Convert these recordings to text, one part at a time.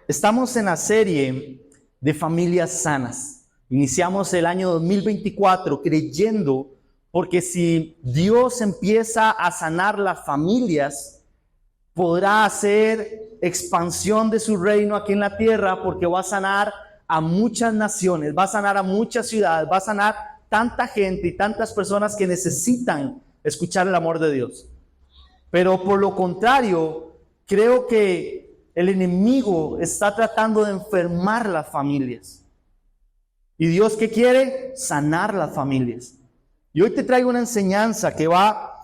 Estamos en la serie de familias sanas. Iniciamos el año 2024 creyendo, porque si Dios empieza a sanar las familias, podrá hacer expansión de su reino aquí en la tierra, porque va a sanar a muchas naciones, va a sanar a muchas ciudades, va a sanar tanta gente y tantas personas que necesitan escuchar el amor de Dios. Pero por lo contrario, creo que el enemigo está tratando de enfermar las familias. ¿Y Dios qué quiere? Sanar las familias. Y hoy te traigo una enseñanza que va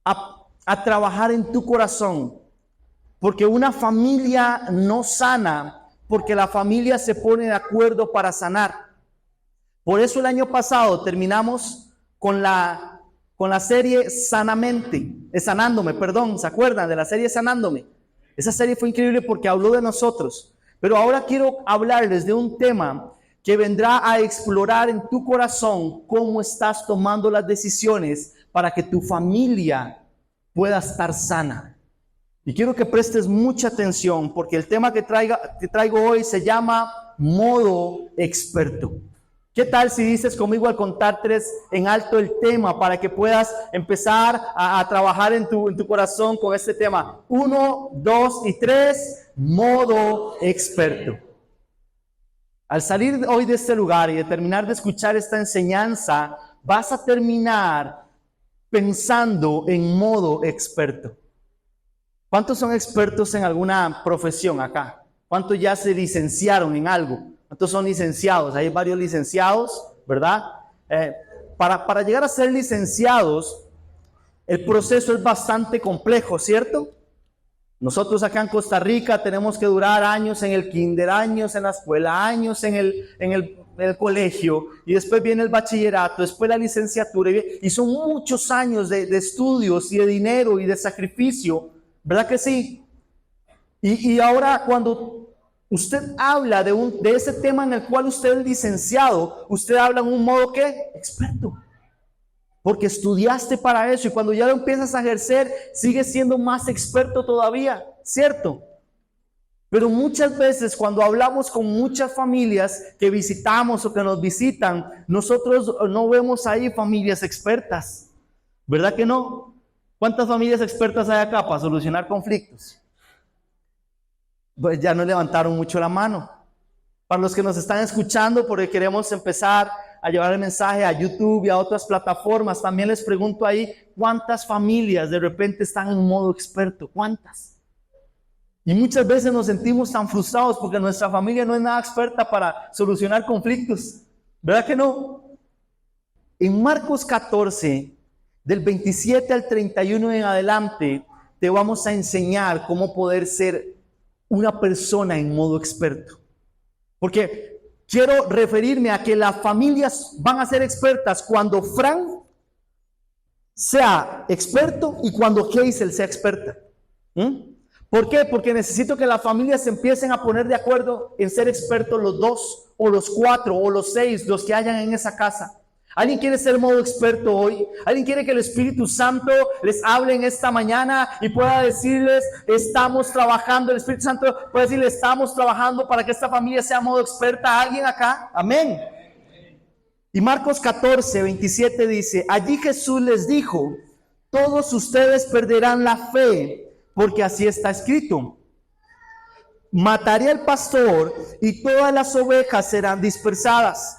a trabajar en tu corazón. Porque una familia no sana porque la familia se pone de acuerdo para sanar. Por eso el año pasado terminamos con la serie Sanándome, ¿se acuerdan de la serie Sanándome? Esa serie fue increíble porque habló de nosotros. Pero ahora quiero hablarles de un tema que vendrá a explorar en tu corazón cómo estás tomando las decisiones para que tu familia pueda estar sana. Y quiero que prestes mucha atención porque el tema que traigo hoy se llama modo experto. ¿Qué tal si dices conmigo al contar 3 en alto el tema para que puedas empezar a trabajar en tu corazón con este tema? 1, 2 y 3, modo experto. Al salir hoy de este lugar y de terminar de escuchar esta enseñanza, vas a terminar pensando en modo experto. ¿Cuántos son expertos en alguna profesión acá? ¿Cuántos ya se licenciaron en algo? ¿Cuántos son licenciados? Hay varios licenciados, ¿verdad? Para llegar a ser licenciados, el proceso es bastante complejo, ¿cierto? Nosotros acá en Costa Rica tenemos que durar años en el kinder, años en la escuela, años en el colegio, y después viene el bachillerato, después la licenciatura, y son muchos años de estudios y de dinero y de sacrificio, ¿verdad que sí? Y ahora cuando usted habla de ese tema en el cual usted es licenciado, usted habla en un modo ¿qué? Experto. Porque estudiaste para eso y cuando ya lo empiezas a ejercer, sigues siendo más experto todavía, ¿cierto? Pero muchas veces cuando hablamos con muchas familias que visitamos o que nos visitan, nosotros no vemos ahí familias expertas, ¿verdad que no? ¿Cuántas familias expertas hay acá para solucionar conflictos? Pues ya no levantaron mucho la mano. Para los que nos están escuchando, porque queremos empezar a llevar el mensaje a YouTube y a otras plataformas, también les pregunto ahí, ¿cuántas familias de repente están en modo experto? ¿Cuántas? Y muchas veces nos sentimos tan frustrados porque nuestra familia no es nada experta para solucionar conflictos. ¿Verdad que no? En Marcos 14, del 27 al 31 en adelante, te vamos a enseñar cómo poder ser una persona en modo experto. Porque quiero referirme a que las familias van a ser expertas cuando Frank sea experto y cuando Hazel sea experta. ¿Por qué? Porque necesito que las familias se empiecen a poner de acuerdo en ser expertos los 2 o los 4 o los 6, los que hayan en esa casa. ¿Alguien quiere ser modo experto hoy? ¿Alguien quiere que el Espíritu Santo les hable en esta mañana y pueda decirles, estamos trabajando, el Espíritu Santo puede decirle, estamos trabajando para que esta familia sea modo experta? ¿Alguien acá? Amén. Y Marcos 14, 27 dice, allí Jesús les dijo, todos ustedes perderán la fe, porque así está escrito. Mataré al pastor y todas las ovejas serán dispersadas.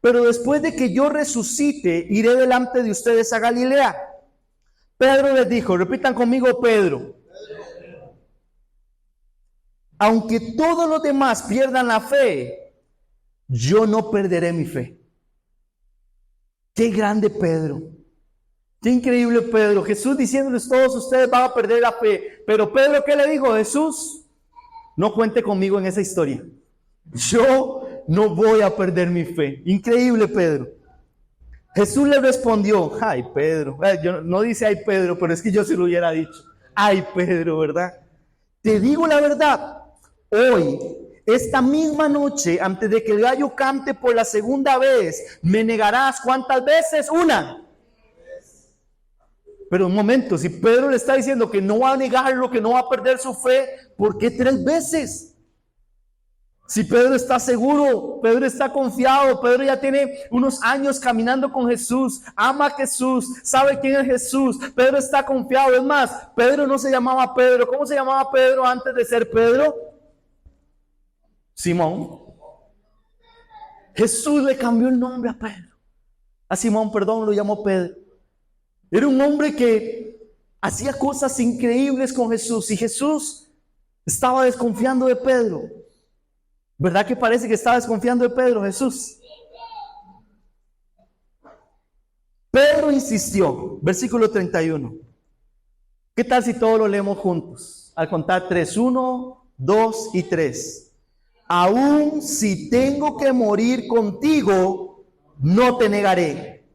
Pero después de que yo resucite, iré delante de ustedes a Galilea. Pedro les dijo, repitan conmigo, Pedro. Aunque todos los demás pierdan la fe, yo no perderé mi fe. Qué grande Pedro. Qué increíble Pedro. Jesús diciéndoles, todos ustedes van a perder la fe. Pero Pedro, ¿qué le dijo? Jesús, no cuente conmigo en esa historia. Yo no voy a perder mi fe. Increíble Pedro. Jesús le respondió, ay Pedro, no dice ay Pedro, pero es que yo se lo hubiera dicho, ay Pedro, ¿verdad? Te digo la verdad, hoy, esta misma noche, antes de que el gallo cante por la segunda vez, me negarás ¿cuántas veces? Una. Pero un momento, si Pedro le está diciendo que no va a negarlo, que no va a perder su fe, ¿por qué 3 veces? Si Pedro está seguro, Pedro está confiado, Pedro ya tiene unos años caminando con Jesús, ama a Jesús, sabe quién es Jesús, Pedro está confiado. Es más, Pedro no se llamaba Pedro. ¿Cómo se llamaba Pedro antes de ser Pedro? Simón. Jesús le cambió el nombre a Pedro. A Simón, perdón, lo llamó Pedro. Era un hombre que hacía cosas increíbles con Jesús y Jesús estaba desconfiando de Pedro. ¿Verdad que parece que estaba desconfiando de Pedro, Jesús? Pedro insistió, versículo 31. ¿Qué tal si todos lo leemos juntos? Al contar 3, 1, 2 y 3. Aún si tengo que morir contigo, no te negaré.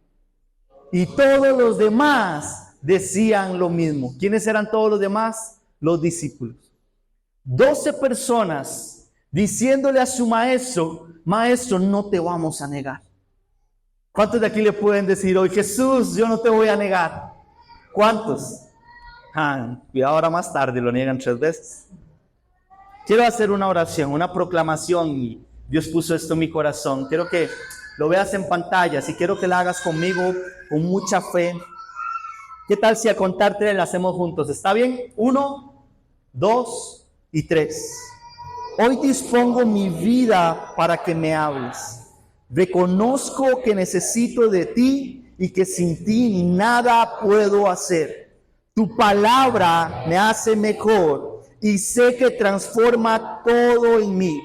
Y todos los demás decían lo mismo. ¿Quiénes eran todos los demás? Los discípulos. 12 personas diciéndole a su maestro: maestro, no te vamos a negar. ¿Cuántos de aquí le pueden decir hoy: Jesús, yo no te voy a negar? ¿Cuántos? Cuidado, ahora más tarde lo niegan 3 veces. Quiero hacer una oración, una proclamación, y Dios puso esto en mi corazón. Quiero que lo veas en pantalla, y quiero que la hagas conmigo con mucha fe. ¿Qué tal si al contar 3 la hacemos juntos? ¿Está bien? 1, 2 y 3. Hoy dispongo mi vida para que me hables. Reconozco que necesito de ti y que sin ti nada puedo hacer. Tu palabra me hace mejor y sé que transforma todo en mí.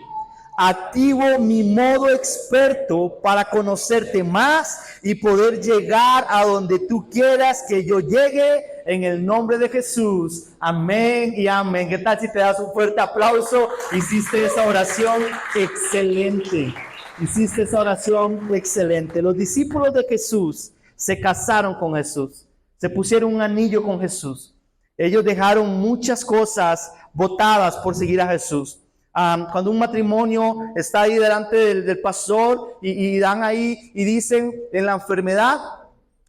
Activo mi modo experto para conocerte más y poder llegar a donde tú quieras que yo llegue, en el nombre de Jesús. Amén y amén. ¿Qué tal si te das un fuerte aplauso? Hiciste esa oración excelente. Hiciste esa oración excelente. Los discípulos de Jesús se casaron con Jesús. Se pusieron un anillo con Jesús. Ellos dejaron muchas cosas botadas por seguir a Jesús. Cuando un matrimonio está ahí delante del pastor y dan ahí y dicen: en la enfermedad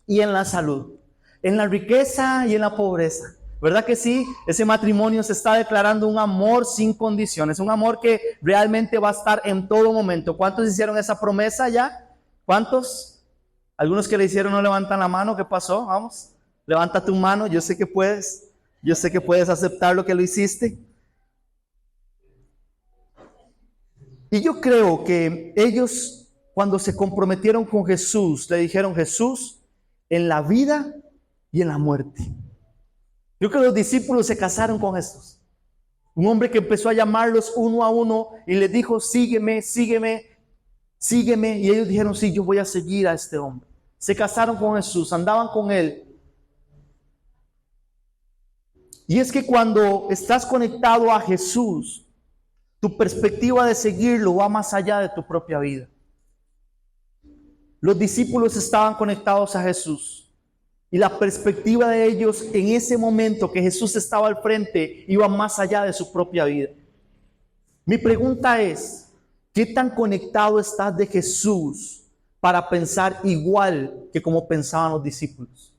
y en la salud, en la riqueza y en la pobreza. ¿Verdad que sí? Ese matrimonio se está declarando un amor sin condiciones, un amor que realmente va a estar en todo momento. ¿Cuántos hicieron esa promesa ya? ¿Cuántos? Algunos que le hicieron no levantan la mano. ¿Qué pasó? Vamos, levanta tu mano. Yo sé que puedes. Yo sé que puedes aceptar lo que lo hiciste. Y yo creo que ellos, cuando se comprometieron con Jesús, le dijeron: Jesús, en la vida y en la muerte. Yo creo que los discípulos se casaron con Jesús. Un hombre que empezó a llamarlos uno a uno y les dijo: sígueme, sígueme, sígueme. Y ellos dijeron: sí, yo voy a seguir a este hombre. Se casaron con Jesús, andaban con él. Y es que cuando estás conectado a Jesús, tu perspectiva de seguirlo va más allá de tu propia vida. Los discípulos estaban conectados a Jesús y la perspectiva de ellos en ese momento que Jesús estaba al frente iba más allá de su propia vida. Mi pregunta es: ¿qué tan conectado estás de Jesús para pensar igual que como pensaban los discípulos?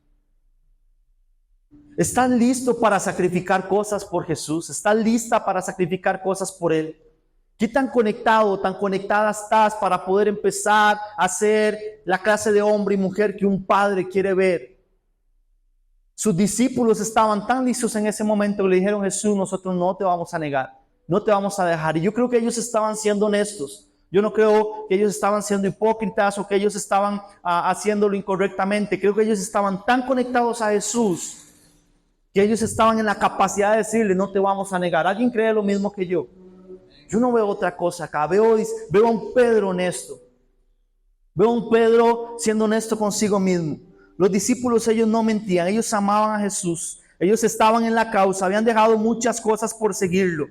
¿Estás listo para sacrificar cosas por Jesús? ¿Estás lista para sacrificar cosas por Él? ¿Qué tan conectado, tan conectada estás para poder empezar a ser la clase de hombre y mujer que un padre quiere ver? Sus discípulos estaban tan listos en ese momento que le dijeron: Jesús, nosotros no te vamos a negar, no te vamos a dejar. Y yo creo que ellos estaban siendo honestos. Yo no creo que ellos estaban siendo hipócritas o que ellos estaban haciéndolo incorrectamente. Creo que ellos estaban tan conectados a Jesús que ellos estaban en la capacidad de decirle: no te vamos a negar. ¿Alguien cree lo mismo que yo? Yo no veo otra cosa acá. Veo a un Pedro honesto. Veo a un Pedro siendo honesto consigo mismo. Los discípulos, ellos no mentían. Ellos amaban a Jesús. Ellos estaban en la causa. Habían dejado muchas cosas por seguirlo.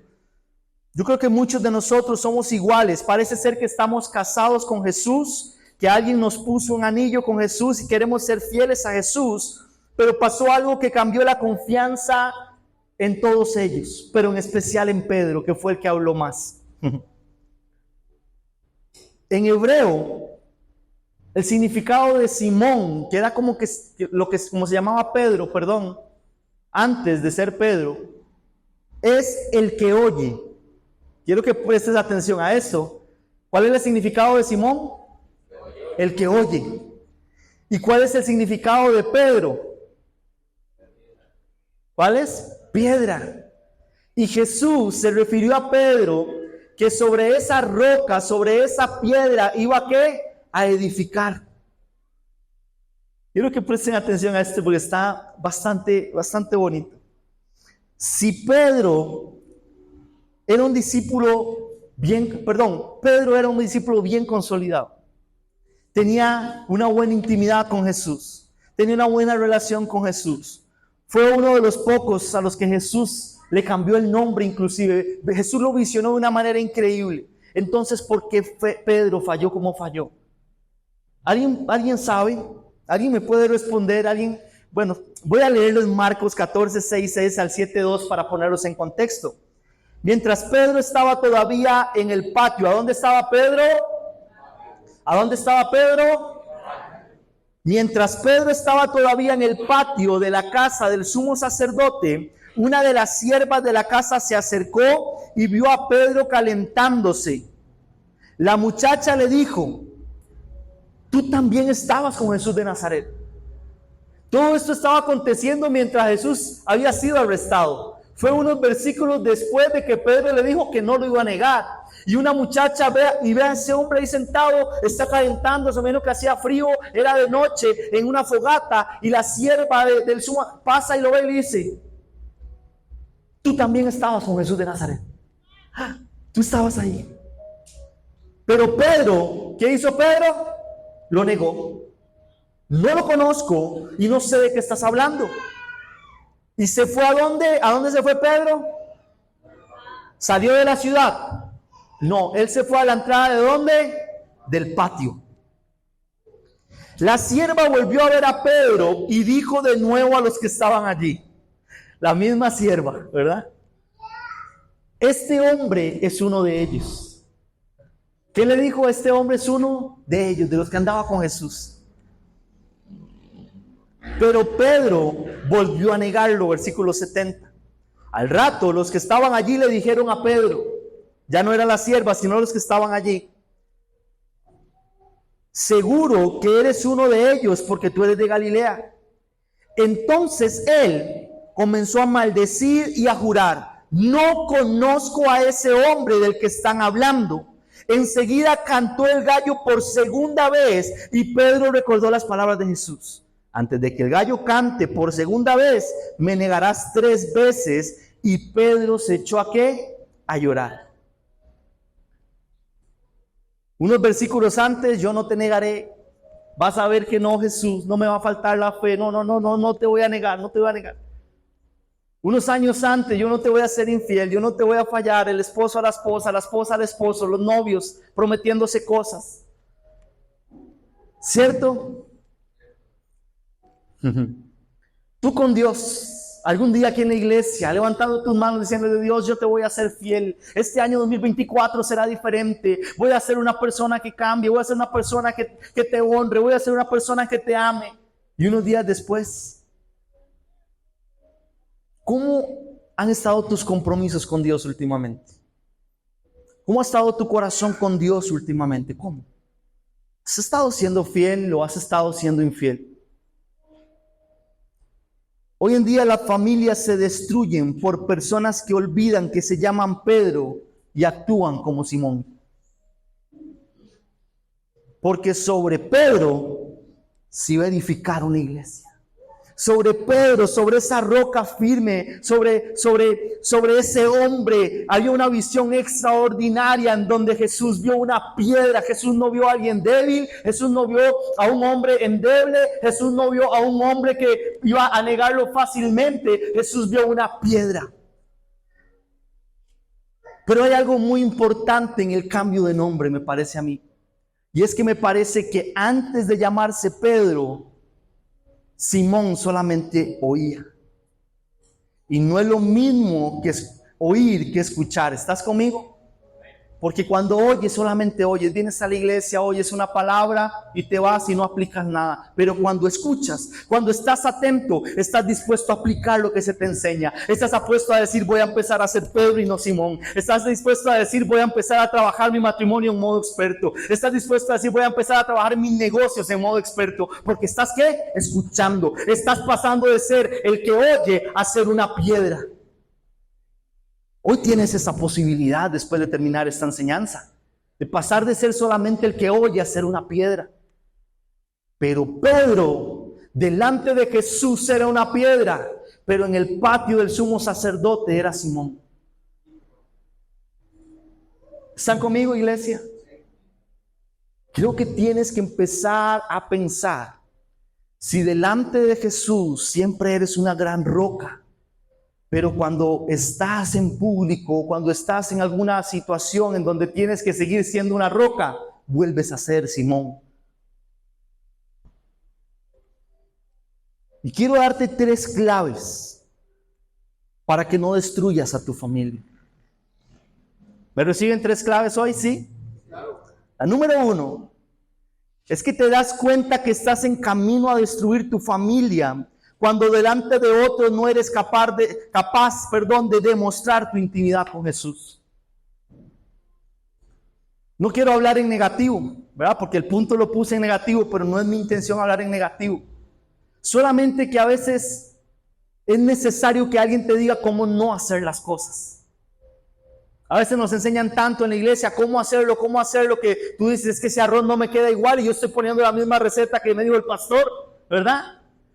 Yo creo que muchos de nosotros somos iguales. Parece ser que estamos casados con Jesús, que alguien nos puso un anillo con Jesús y queremos ser fieles a Jesús. Pero pasó algo que cambió la confianza en todos ellos, pero en especial en Pedro, que fue el que habló más. En hebreo, El significado de Simón, que era como como se llamaba Pedro, perdón, antes de ser Pedro, es el que oye. Quiero que prestes atención a eso. ¿Cuál es el significado de Simón? El que oye. ¿Y cuál es el significado de Pedro? ¿Cuál es? Piedra. Y Jesús se refirió a Pedro que sobre esa roca, sobre esa piedra, iba a ¿qué? A edificar. Quiero que presten atención a esto porque está bastante bonito. Si Pedro era un discípulo Pedro era un discípulo bien consolidado. Tenía una buena intimidad con Jesús. Tenía una buena relación con Jesús. Fue uno de los pocos a los que Jesús le cambió el nombre inclusive. Jesús lo visionó de una manera increíble. Entonces, ¿por qué Pedro falló como falló? ¿Alguien sabe? ¿Alguien me puede responder? ¿Alguien? Bueno, voy a leerlo en Marcos 14, 6 al 7, 2 para ponerlos en contexto. Mientras Pedro estaba todavía en el patio, ¿a dónde estaba Pedro? ¿A dónde estaba Pedro? Mientras Pedro estaba todavía en el patio de la casa del sumo sacerdote, una de las siervas de la casa se acercó y vio a Pedro calentándose. La muchacha le dijo: tú también estabas con Jesús de Nazaret. Todo esto estaba aconteciendo mientras Jesús había sido arrestado. Fue unos versículos después de que Pedro le dijo que no lo iba a negar. Y una muchacha ve a ese hombre ahí sentado, está calentando, o menos que hacía frío, era de noche, en una fogata, y la sierva del sumo pasa y lo ve y le dice: tú también estabas con Jesús de Nazaret. Tú estabas ahí. Pero Pedro, ¿qué hizo Pedro? Lo negó. No lo conozco y no sé de qué estás hablando. ¿Y se fue a dónde? ¿A dónde se fue Pedro? ¿Salió de la ciudad? No, él se fue a la entrada ¿de dónde? Del patio. La sierva volvió a ver a Pedro y dijo de nuevo a los que estaban allí. La misma sierva, ¿verdad? Este hombre es uno de ellos. ¿Qué le dijo? Este hombre es uno de ellos, de los que andaba con Jesús. Pero Pedro volvió a negarlo, versículo 70. Al rato, los que estaban allí le dijeron a Pedro, ya no era la sierva, sino los que estaban allí: seguro que eres uno de ellos, porque tú eres de Galilea. Entonces él comenzó a maldecir y a jurar: no conozco a ese hombre del que están hablando. Enseguida cantó el gallo por segunda vez y Pedro recordó las palabras de Jesús: antes de que el gallo cante por segunda vez, me negarás 3 veces. Y Pedro se echó ¿a qué? A llorar. Unos versículos antes: yo no te negaré. Vas a ver que no, Jesús, no me va a faltar la fe. No te voy a negar, no te voy a negar. Unos años antes: yo no te voy a ser infiel, yo no te voy a fallar. El esposo a la esposa al esposo, los novios prometiéndose cosas. ¿Cierto? Tú con Dios, algún día aquí en la iglesia, levantando tus manos diciendo: Dios, yo te voy a ser fiel. Este año 2024 será diferente. Voy a ser una persona que cambie. Voy a ser una persona que te honre. Voy a ser una persona que te ame. Y unos días después, ¿cómo han estado tus compromisos con Dios últimamente? ¿Cómo ha estado tu corazón con Dios últimamente? ¿Cómo? ¿Has estado siendo fiel o has estado siendo infiel? Hoy en día las familias se destruyen por personas que olvidan que se llaman Pedro y actúan como Simón. Porque sobre Pedro se iba a edificar una iglesia. Sobre Pedro, sobre esa roca firme, sobre ese hombre, había una visión extraordinaria en donde Jesús vio una piedra. Jesús no vio a alguien débil, Jesús no vio a un hombre endeble, Jesús no vio a un hombre que iba a negarlo fácilmente. Jesús vio una piedra. Pero hay algo muy importante en el cambio de nombre, me parece a mí. Y es que me parece que antes de llamarse Pedro, Simón solamente oía. Y no es lo mismo que oír que escuchar. ¿Estás conmigo? Porque cuando oyes, solamente oyes, vienes a la iglesia, oyes una palabra y te vas y no aplicas nada. Pero cuando escuchas, cuando estás atento, estás dispuesto a aplicar lo que se te enseña. Estás dispuesto a decir, voy a empezar a ser Pedro y no Simón. Estás dispuesto a decir, voy a empezar a trabajar mi matrimonio en modo experto. Estás dispuesto a decir, voy a empezar a trabajar mis negocios en modo experto. Porque estás, ¿qué? Escuchando. Estás pasando de ser el que oye a ser una piedra. Hoy tienes esa posibilidad después de terminar esta enseñanza, de pasar de ser solamente el que oye a ser una piedra. Pero Pedro, delante de Jesús era una piedra, pero en el patio del sumo sacerdote era Simón. ¿Están conmigo, iglesia? Creo que tienes que empezar a pensar, si delante de Jesús siempre eres una gran roca, pero cuando estás en público, cuando estás en alguna situación en donde tienes que seguir siendo una roca, vuelves a ser Simón. Y quiero darte 3 claves para que no destruyas a tu familia. ¿Me reciben 3 claves hoy? ¿Sí? La número 1 es que te das cuenta que estás en camino a destruir tu familia cuando delante de otros no eres capaz de demostrar tu intimidad con Jesús. No quiero hablar en negativo, ¿verdad? Porque el punto lo puse en negativo, pero no es mi intención hablar en negativo. Solamente que a veces es necesario que alguien te diga cómo no hacer las cosas. A veces nos enseñan tanto en la iglesia cómo hacerlo, que tú dices, es que ese arroz no me queda igual y yo estoy poniendo la misma receta que me dijo el pastor, ¿verdad?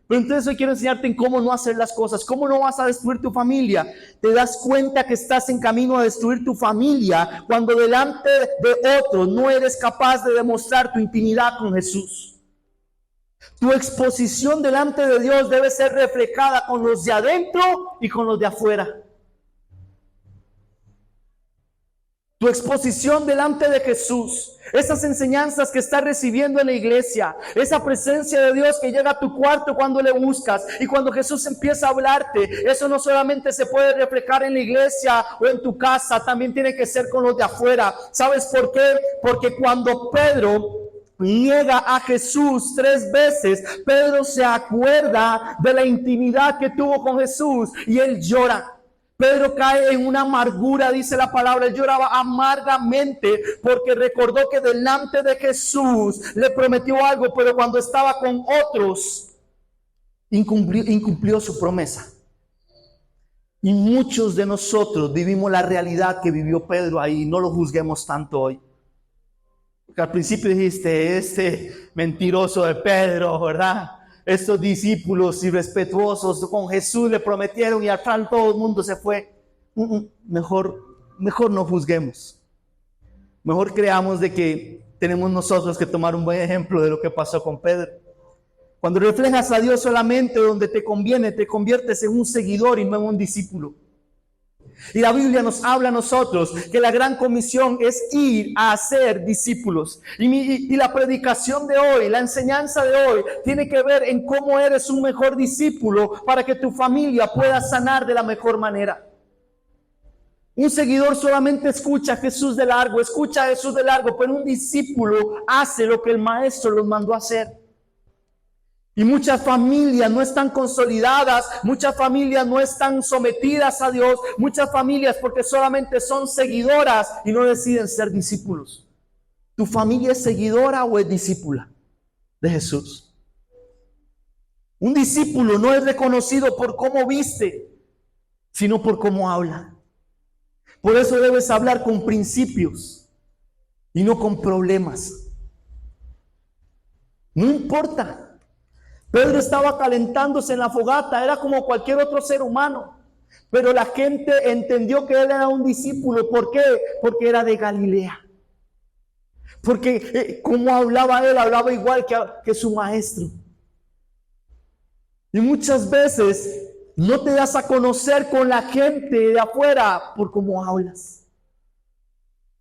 Pero entonces hoy quiero enseñarte en cómo no hacer las cosas, cómo no vas a destruir tu familia. Te das cuenta que estás en camino a destruir tu familia cuando delante de otros no eres capaz de demostrar tu intimidad con Jesús. Tu exposición delante de Dios debe ser reflejada con los de adentro y con los de afuera. Tu exposición delante de Jesús, esas enseñanzas que estás recibiendo en la iglesia, esa presencia de Dios que llega a tu cuarto cuando le buscas y cuando Jesús empieza a hablarte, eso no solamente se puede reflejar en la iglesia o en tu casa, también tiene que ser con los de afuera. ¿Sabes por qué? Porque cuando Pedro niega a Jesús 3 veces, Pedro se acuerda de la intimidad que tuvo con Jesús y él llora. Pedro cae en una amargura, dice la palabra, él lloraba amargamente porque recordó que delante de Jesús le prometió algo, pero cuando estaba con otros, incumplió su promesa. Y muchos de nosotros vivimos la realidad que vivió Pedro ahí, no lo juzguemos tanto hoy. Porque al principio dijiste, este mentiroso de Pedro, ¿verdad? Estos discípulos irrespetuosos con Jesús le prometieron y al final todo el mundo se fue. Mejor no juzguemos. Mejor creamos de que tenemos nosotros que tomar un buen ejemplo de lo que pasó con Pedro. Cuando reflejas a Dios solamente donde te conviene, te conviertes en un seguidor y no en un discípulo. Y la Biblia nos habla a nosotros que la gran comisión es ir a hacer discípulos. Y la predicación de hoy, la enseñanza de hoy, tiene que ver en cómo eres un mejor discípulo para que tu familia pueda sanar de la mejor manera. Un seguidor solamente escucha a Jesús de largo, pero un discípulo hace lo que el maestro los mandó a hacer. Y muchas familias no están consolidadas, muchas familias no están sometidas a Dios, muchas familias porque solamente son seguidoras y no deciden ser discípulos. ¿Tu familia es seguidora o es discípula de Jesús? Un discípulo no es reconocido por cómo viste, sino por cómo habla. Por eso debes hablar con principios y no con problemas. No importa. Pedro estaba calentándose en la fogata, era como cualquier otro ser humano. Pero la gente entendió que él era un discípulo. ¿Por qué? Porque era de Galilea. Porque como hablaba él, hablaba igual que su maestro. Y muchas veces no te das a conocer con la gente de afuera por cómo hablas.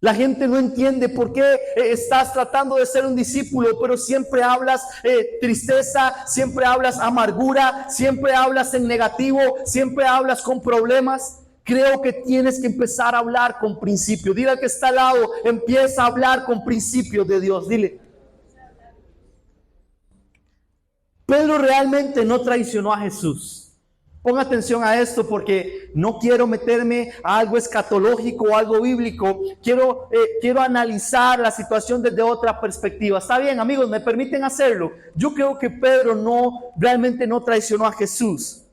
La gente no entiende por qué estás tratando de ser un discípulo, pero siempre hablas tristeza, siempre hablas amargura, siempre hablas en negativo, siempre hablas con problemas. Creo que tienes que empezar a hablar con principios. Dile al que está al lado, empieza a hablar con principios de Dios. Dile. Pedro realmente no traicionó a Jesús. Ponga atención a esto porque no quiero meterme a algo escatológico o algo bíblico. Quiero analizar la situación desde otra perspectiva. Está bien, amigos, me permiten hacerlo. Yo creo que Pedro realmente no traicionó a Jesús,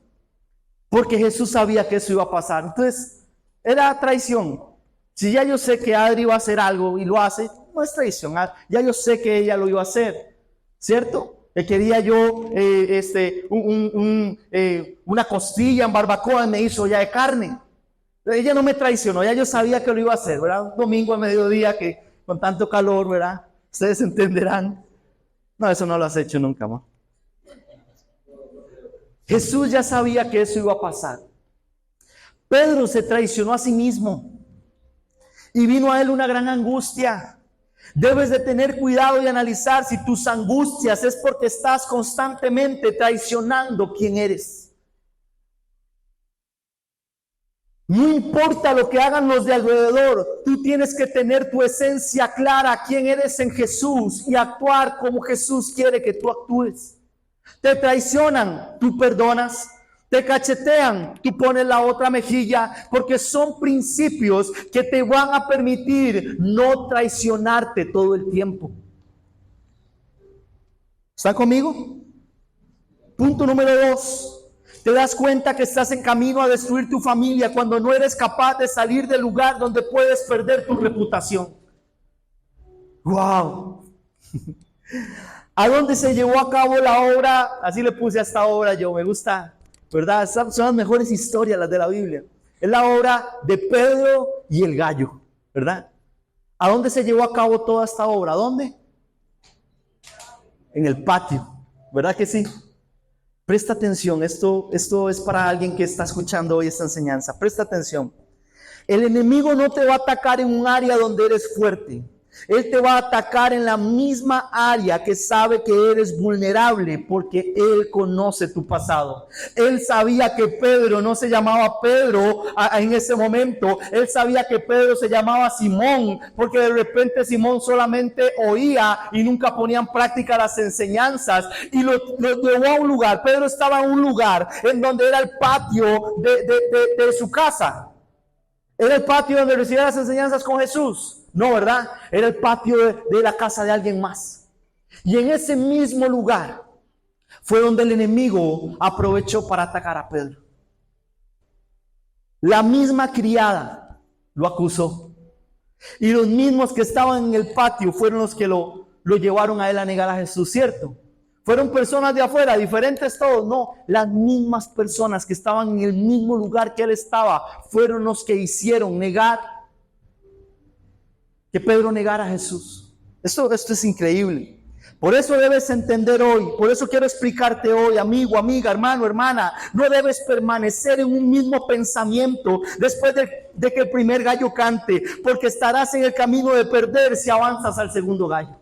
porque Jesús sabía que eso iba a pasar. Entonces, era traición. Si ya yo sé que Adri va a hacer algo y lo hace, no es traición. Ya yo sé que ella lo iba a hacer, ¿cierto? Que quería yo una costilla en barbacoa y me hizo ya de carne. Ella no me traicionó, ya yo sabía que lo iba a hacer, ¿verdad? Un domingo a mediodía que con tanto calor, ¿verdad? Ustedes entenderán. No, eso no lo has hecho nunca más. Jesús ya sabía que eso iba a pasar. Pedro se traicionó a sí mismo y vino a él una gran angustia. Debes de tener cuidado y analizar si tus angustias es porque estás constantemente traicionando quién eres. No importa lo que hagan los de alrededor, tú tienes que tener tu esencia clara, quién eres en Jesús, y actuar como Jesús quiere que tú actúes. Te traicionan, tú perdonas. Te cachetean, tú pones la otra mejilla, porque son principios que te van a permitir no traicionarte todo el tiempo. ¿Están conmigo? Punto número 2. Te das cuenta que estás en camino a destruir tu familia cuando no eres capaz de salir del lugar donde puedes perder tu reputación. ¡Wow! ¿A dónde se llevó a cabo la obra? Así le puse a esta obra yo, me gusta, ¿verdad? Son las mejores historias las de la Biblia. Es la obra de Pedro y el gallo, ¿verdad? ¿A dónde se llevó a cabo toda esta obra? ¿A dónde? En el patio, ¿verdad que sí? Presta atención, esto es para alguien que está escuchando hoy esta enseñanza. Presta atención. El enemigo no te va a atacar en un área donde eres fuerte. Él te va a atacar en la misma área que sabe que eres vulnerable, porque Él conoce tu pasado. Él sabía que Pedro no se llamaba Pedro en ese momento. Él sabía que Pedro se llamaba Simón, porque de repente Simón solamente oía y nunca ponía en práctica las enseñanzas. Y lo llevó a un lugar. Pedro estaba en un lugar en donde era el patio de su casa. Era el patio donde recibía las enseñanzas con Jesús. No, ¿verdad? Era el patio de la casa de alguien más. Y en ese mismo lugar fue donde el enemigo aprovechó para atacar a Pedro. La misma criada lo acusó. Y los mismos que estaban en el patio fueron los que lo llevaron a él a negar a Jesús, ¿cierto? Fueron personas de afuera, diferentes todos. No, las mismas personas que estaban en el mismo lugar que él estaba fueron los que hicieron negar, que Pedro negara a Jesús. Esto es increíble. Por eso debes entender hoy, por eso quiero explicarte hoy, amigo, amiga, hermano, hermana, no debes permanecer en un mismo pensamiento después de que el primer gallo cante, porque estarás en el camino de perder si avanzas al segundo gallo.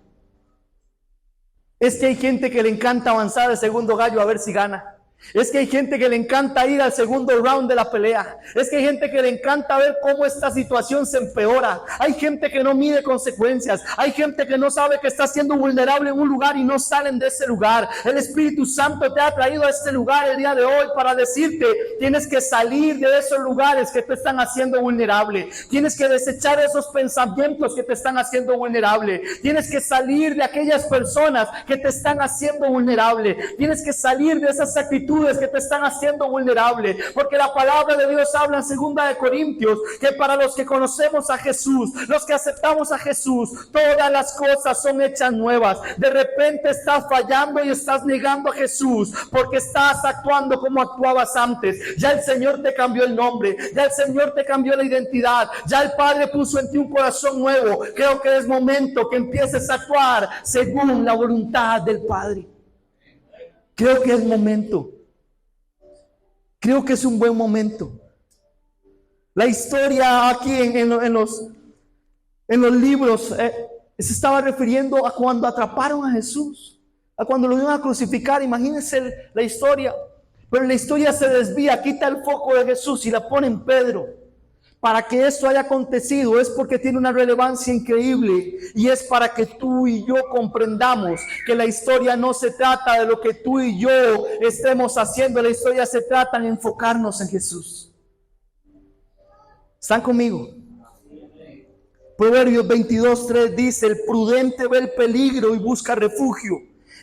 Es que hay gente que le encanta avanzar al segundo gallo a ver si gana. Es que hay gente que le encanta ir al segundo round de la pelea. Es que hay gente que le encanta ver cómo esta situación se empeora. Hay gente que no mide consecuencias. Hay gente que no sabe que está siendo vulnerable en un lugar y no salen de ese lugar. El Espíritu Santo te ha traído a este lugar el día de hoy para decirte: tienes que salir de esos lugares que te están haciendo vulnerable. Tienes que desechar esos pensamientos que te están haciendo vulnerable. Tienes que salir de aquellas personas que te están haciendo vulnerable. Tienes que salir de esas actitudes que te están haciendo vulnerable, porque la palabra de Dios habla en 2 de Corintios que para los que conocemos a Jesús, los que aceptamos a Jesús, todas las cosas son hechas nuevas. De repente estás fallando y estás negando a Jesús porque estás actuando como actuabas antes. Ya el Señor te cambió el nombre, ya el Señor te cambió la identidad, ya el Padre puso en ti un corazón nuevo. Creo que es momento que empieces a actuar según la voluntad del Padre. Creo que es momento. Creo que es un buen momento. La historia aquí en los libros se estaba refiriendo a cuando atraparon a Jesús, a cuando lo iban a crucificar. Imagínense la historia. Pero la historia se desvía, quita el foco de Jesús y la pone en Pedro. para que esto haya acontecido es porque tiene una relevancia increíble, y es para que tú y yo comprendamos que la historia no se trata de lo que tú y yo estemos haciendo. La historia se trata en enfocarnos en Jesús. ¿Están conmigo? Proverbios 22:3 dice: el prudente ve el peligro y busca refugio.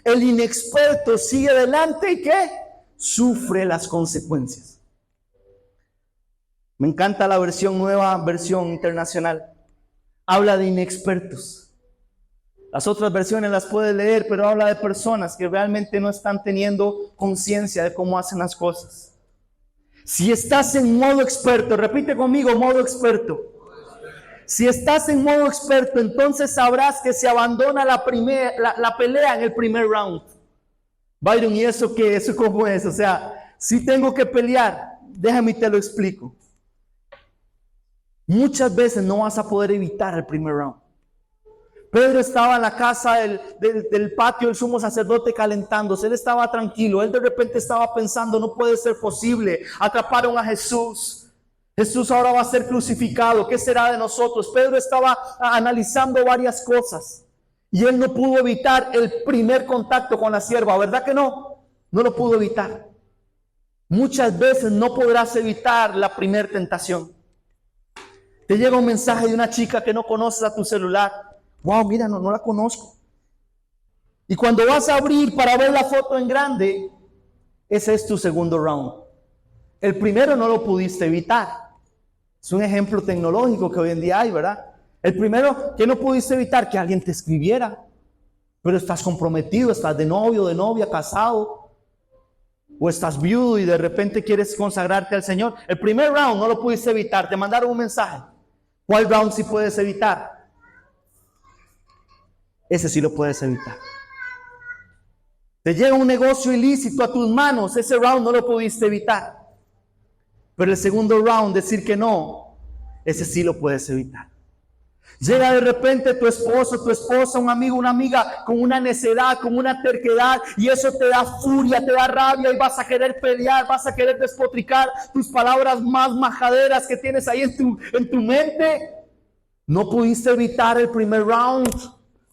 El inexperto sigue adelante y ¿qué? Sufre las consecuencias. Me encanta la nueva versión internacional. Habla de inexpertos. Las otras versiones las puedes leer, pero habla de personas que realmente no están teniendo conciencia de cómo hacen las cosas. Si estás en modo experto, repite conmigo, modo experto. Si estás en modo experto, entonces sabrás que se abandona la pelea en el primer round. Byron, ¿y eso qué? ¿Eso cómo es? O sea, si tengo que pelear, déjame y te lo explico. Muchas veces no vas a poder evitar el primer round. Pedro estaba en la casa del patio del sumo sacerdote calentándose. Él estaba tranquilo. Él de repente estaba pensando: no puede ser posible. Atraparon a Jesús. Jesús ahora va a ser crucificado. ¿Qué será de nosotros? Pedro estaba analizando varias cosas. Y él no pudo evitar el primer contacto con la sierva. ¿Verdad que no? No lo pudo evitar. Muchas veces no podrás evitar la primera tentación. Te llega un mensaje de una chica que no conoces a tu celular. Wow, mira, no la conozco. Y cuando vas a abrir para ver la foto en grande, ese es tu segundo round. El primero no lo pudiste evitar. Es un ejemplo tecnológico que hoy en día hay, ¿verdad? El primero que no pudiste evitar, que alguien te escribiera. Pero estás comprometido, estás de novio, de novia, casado. O estás viudo y de repente quieres consagrarte al Señor. El primer round no lo pudiste evitar, te mandaron un mensaje. ¿Cuál round sí puedes evitar? Ese sí lo puedes evitar. Te llega un negocio ilícito a tus manos, ese round no lo pudiste evitar. Pero el segundo round, decir que no, ese sí lo puedes evitar. Llega de repente tu esposo, tu esposa, un amigo, una amiga con una necedad, con una terquedad, y eso te da furia, te da rabia, y vas a querer pelear, vas a querer despotricar tus palabras más majaderas que tienes ahí en tu mente. No pudiste evitar el primer round,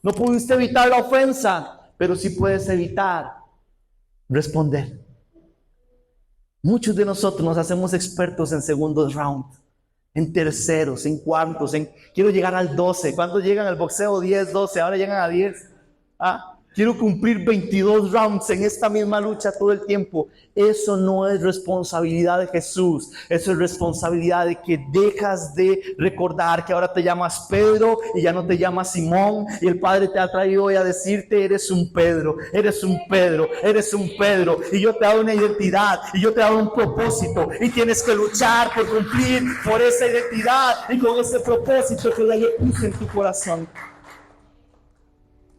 no pudiste evitar la ofensa, pero sí puedes evitar responder. Muchos de nosotros nos hacemos expertos en segundos round, en terceros, en cuartos, quiero llegar al 12. ¿Cuántos llegan al boxeo? 10, 12, ahora llegan a 10. Quiero cumplir 22 rounds en esta misma lucha todo el tiempo. Eso no es responsabilidad de Jesús. Eso es responsabilidad de que dejas de recordar que ahora te llamas Pedro y ya no te llamas Simón. Y el Padre te ha traído hoy a decirte: eres un Pedro, eres un Pedro, eres un Pedro. Y yo te he dado una identidad y yo te he dado un propósito. Y tienes que luchar por cumplir por esa identidad y con ese propósito que yo puse en tu corazón.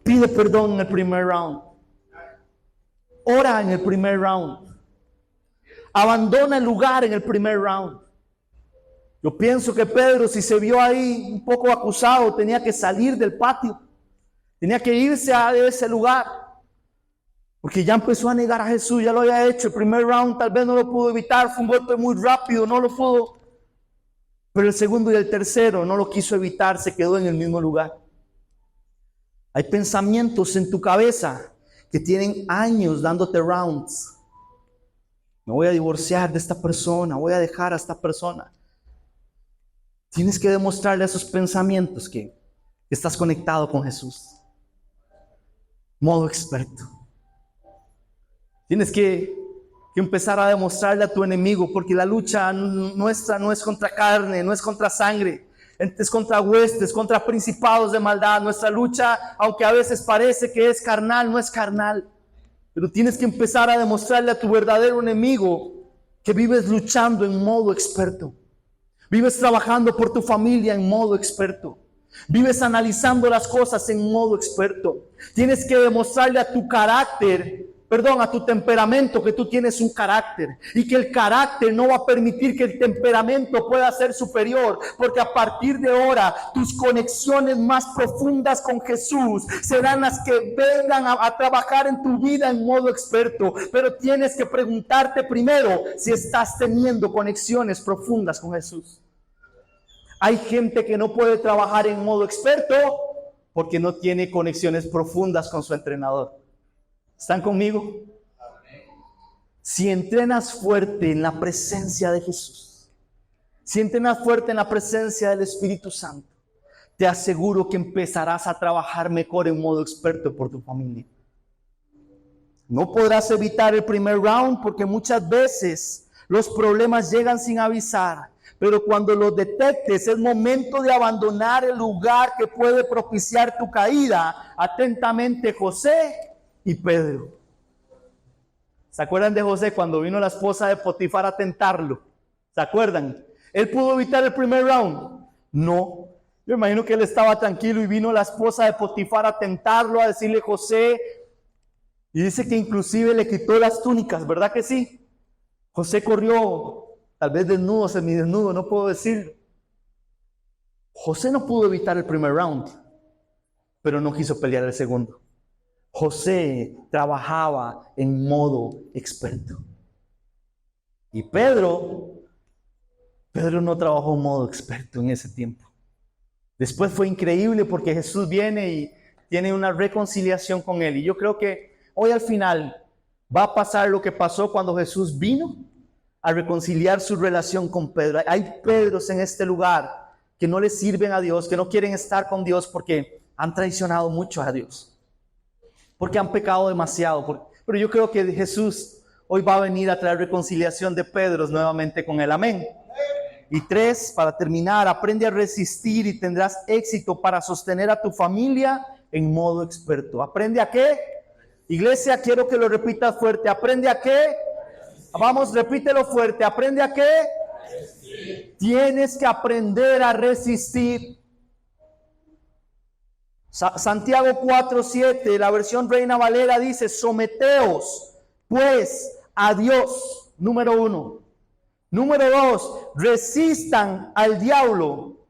Pide perdón en el primer round. Ora en el primer round. Abandona el lugar en el primer round. Yo pienso que Pedro, si se vio ahí un poco acusado, tenía que salir del patio. Tenía que irse a ese lugar. Porque ya empezó a negar a Jesús, ya lo había hecho. El primer round tal vez no lo pudo evitar, fue un golpe muy rápido, no lo pudo. Pero el segundo y el tercero no lo quiso evitar, se quedó en el mismo lugar. Hay pensamientos en tu cabeza que tienen años dándote rounds. Me voy a divorciar de esta persona, voy a dejar a esta persona. Tienes que demostrarle a esos pensamientos que estás conectado con Jesús. Modo experto. Tienes que empezar a demostrarle a tu enemigo, porque la lucha nuestra no es contra carne, no es contra sangre. Es contra huestes, contra principados de maldad. Nuestra lucha, aunque a veces parece que es carnal, no es carnal. Pero tienes que empezar a demostrarle a tu verdadero enemigo que vives luchando en modo experto. Vives trabajando por tu familia en modo experto. Vives analizando las cosas en modo experto. Tienes que demostrarle a tu carácter, a tu temperamento, que tú tienes un carácter y que el carácter no va a permitir que el temperamento pueda ser superior, porque a partir de ahora tus conexiones más profundas con Jesús serán las que vengan a trabajar en tu vida en modo experto. Pero tienes que preguntarte primero si estás teniendo conexiones profundas con Jesús. Hay gente que no puede trabajar en modo experto porque no tiene conexiones profundas con su entrenador. ¿Están conmigo? Si entrenas fuerte en la presencia de Jesús, si entrenas fuerte en la presencia del Espíritu Santo, te aseguro que empezarás a trabajar mejor en modo experto por tu familia. No podrás evitar el primer round porque muchas veces los problemas llegan sin avisar. Pero cuando los detectes, es momento de abandonar el lugar que puede propiciar tu caída. Atentamente, José y Pedro. ¿Se acuerdan de José cuando vino la esposa de Potifar a tentarlo? ¿Se acuerdan? ¿Él pudo evitar el primer round? No. Yo imagino que él estaba tranquilo y vino la esposa de Potifar a tentarlo, a decirle José. Y dice que inclusive le quitó las túnicas, ¿verdad que sí? José corrió, tal vez desnudo, semidesnudo, no puedo decirlo. José no pudo evitar el primer round, pero no quiso pelear el segundo. José trabajaba en modo experto. Y Pedro no trabajó en modo experto en ese tiempo. Después fue increíble porque Jesús viene y tiene una reconciliación con él. Y yo creo que hoy al final va a pasar lo que pasó cuando Jesús vino a reconciliar su relación con Pedro. Hay Pedros en este lugar que no le sirven a Dios, que no quieren estar con Dios porque han traicionado mucho a Dios, porque han pecado demasiado. Pero yo creo que Jesús hoy va a venir a traer reconciliación de Pedros nuevamente con él. Amén. Y 3, para terminar, aprende a resistir y tendrás éxito para sostener a tu familia en modo experto. ¿Aprende a qué? Iglesia, quiero que lo repitas fuerte. ¿Aprende a qué? Vamos, repítelo fuerte. ¿Aprende a qué? Tienes que aprender a resistir. Santiago 4:7, la versión Reina Valera dice: someteos pues a Dios, número 1. Número 2, resistan al diablo.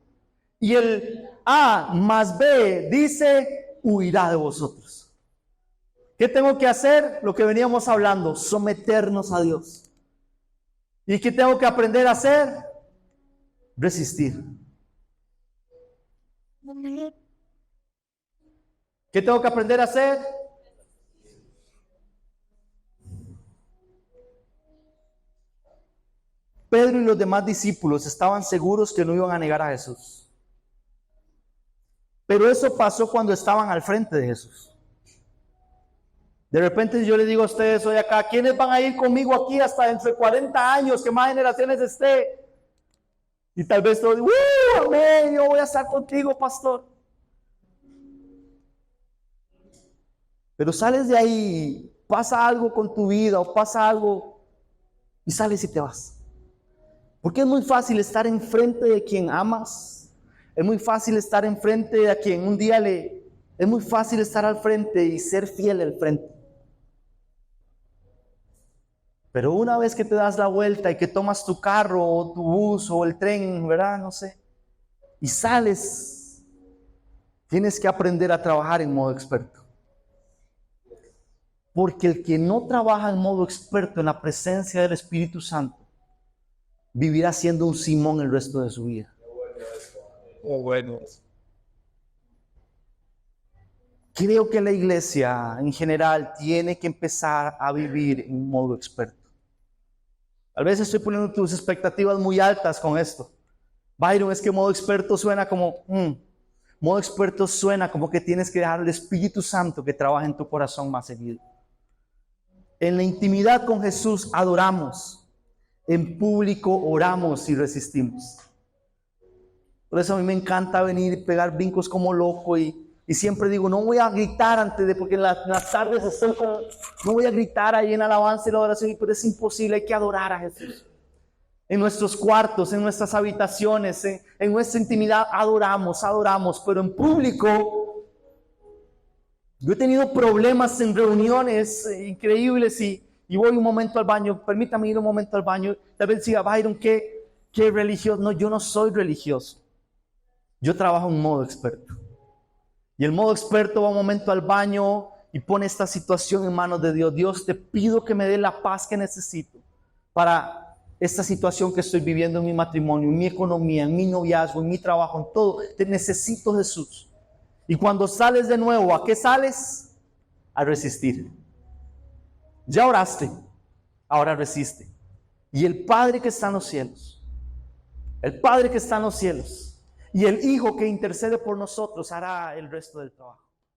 Y el A más B dice: huirá de vosotros. ¿Qué tengo que hacer? Lo que veníamos hablando, someternos a Dios. ¿Y qué tengo que aprender a hacer? Resistir. ¿Qué tengo que aprender a hacer? Pedro y los demás discípulos estaban seguros que no iban a negar a Jesús. Pero eso pasó cuando estaban al frente de Jesús. De repente yo les digo a ustedes hoy acá: ¿quiénes van a ir conmigo aquí hasta dentro de 40 años, que más generaciones esté? Y tal vez todos digan: amén, yo voy a estar contigo, pastor. Pero sales de ahí, pasa algo con tu vida o pasa algo y sales y te vas. Porque es muy fácil estar enfrente de quien amas. Es muy fácil estar enfrente de a quien un día es muy fácil estar al frente y ser fiel al frente. Pero una vez que te das la vuelta y que tomas tu carro o tu bus o el tren, ¿verdad? No sé. Y sales, tienes que aprender a trabajar en modo experto. Porque el que no trabaja en modo experto en la presencia del Espíritu Santo vivirá siendo un Simón el resto de su vida. Bueno. Creo que la iglesia en general tiene que empezar a vivir en modo experto. Tal vez estoy poniendo tus expectativas muy altas con esto. Byron, es que modo experto suena como... Modo experto suena como que tienes que dejar al Espíritu Santo que trabaje en tu corazón más seguido. En la intimidad con Jesús adoramos. En público oramos y resistimos. Por eso a mí me encanta venir y pegar brincos como loco y siempre digo: no voy a gritar antes de, porque en las tardes estoy como, no voy a gritar ahí en alabanza y la oración, pero es imposible, hay que adorar a Jesús. En nuestros cuartos, en nuestras habitaciones, en nuestra intimidad adoramos, pero en público, yo he tenido problemas en reuniones increíbles y voy un momento al baño, permítame ir un momento al baño, tal vez diga: Byron, ¿qué religioso? No, yo no soy religioso. Yo trabajo en modo experto. Y el modo experto va un momento al baño y pone esta situación en manos de Dios. Dios, te pido que me dé la paz que necesito para esta situación que estoy viviendo en mi matrimonio, en mi economía, en mi noviazgo, en mi trabajo, en todo. Te necesito, Jesús. Y cuando sales de nuevo, ¿a qué sales? A resistir. Ya oraste, ahora resiste. Y el Padre que está en los cielos, el Padre que está en los cielos y el Hijo que intercede por nosotros hará el resto del trabajo.